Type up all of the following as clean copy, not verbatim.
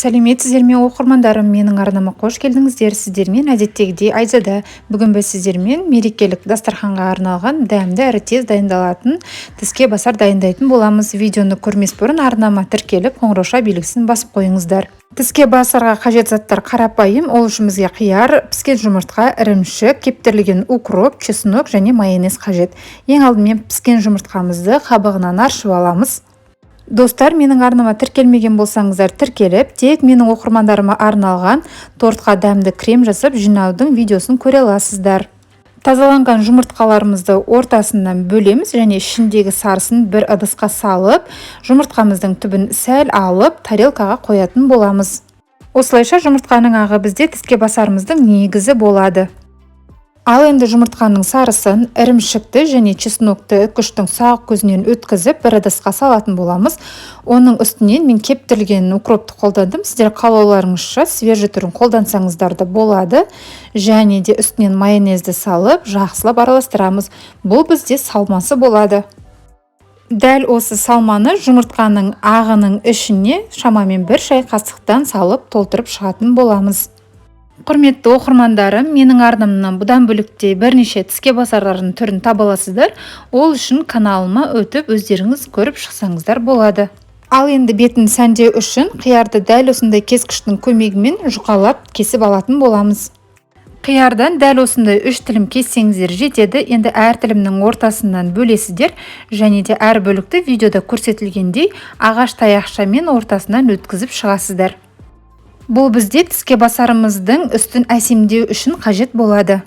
Сәлеметсіздер ме оқырмандарым, менің арнама қош келдіңіздер. Сіздермен әдеттегідей Айзада. Бүгін біз сіздермен мерекелік дастарханға арналған дәмді әрі тез дайындалатын тіске басар дайындайтын боламыз. Видеоны көрмес бұрын арнама тіркеліп, қоңырауша белгісін басып қойыңыздар. Тіске басарға қажет заттар қарапайым. Ол үшін бізге қияр, піскен жұмыртқа, ірімшік, кептірілген укроп, чеснок және майонез қажет. Ең алдымен піскен жұмыртқамызды қабығынан аршып аламыз. Достар, менің арнама тіркелмеген болсаңыздар, тіркеліп, тек менің оқырмандарыма арналған тортқа дәмді крем жасап жинаудың видеосын көре аласыздар. Тазаланған жұмыртқаларымызды ортасынан бөлеміз және ішіндегі сарысын бір ыдысқа салып, жұмыртқамыздың түбін сәл алып, тарелкаға қоятын боламыз. Осылайша жұмыртқаның ағы бізде тіске басарымыздың негізі болады. Ал енді жұмыртқаның сарысын, ірімшікті және чеснокты үкіштің сау көзінен өткізіп, бір ыдысқа салатын боламыз. Оның үстінен мен кептірілген укропты қолдандым. Сіздер қалауларыңызша свежий түрін қолдансаңыздар да болады. Және де үстінен майонезді салып, жақсылап араластырамыз. Бұл бізде салмасы болады. Дәл осы салманы жұмыртқаның ағының ішіне шамамен бір шай қасықтан салып толтырып шығатын боламыз. Құрметті оқырмандарым, менің арнамнан бұдан бөлікте бірнеше тіске басарлардың түрін таба аласыздар. Ол үшін каналыма өтіп өздеріңіз көріп шықсаңыздар болады. Ал енді бетін сәндеу үшін қиярды дәл осындай кескіштің көмегімен жұқалап кесіп алатын боламыз. Қиярдан дәл осындай 3 тілім кессеңіздер жетеді. Енді әр тілімнің ортасынан бөлесіздер және де әр бөлікті видеода көрсетілгендей ағаш таяқшамен ортасынан өткізіп шығасыздар. Бұл бізде тіске басарымыздың үстін әсемдеу үшін қажет болады.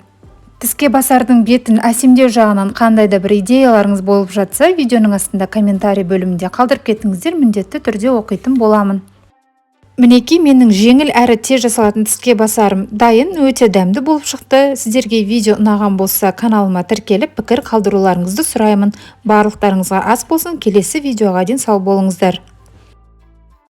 Тіске басардың бетін әсемдеу жағынан қандай да бір идеяларыңыз болып жатса, видеоның астында комментарий бөлімінде қалдырып кетіңіздер, міндетті түрде оқитын боламын. Мінекей, менің жеңіл әрі тез жасалатын тіске басарым дайын, өте дәмді болып шықты. Сіздерге видео ұнаған болса, каналыма тіркеліп, пікір қалдыруларыңызды сұраймын. Барлықтарыңызға ас болсын, келесі видеоға дейін сау болыңыздар.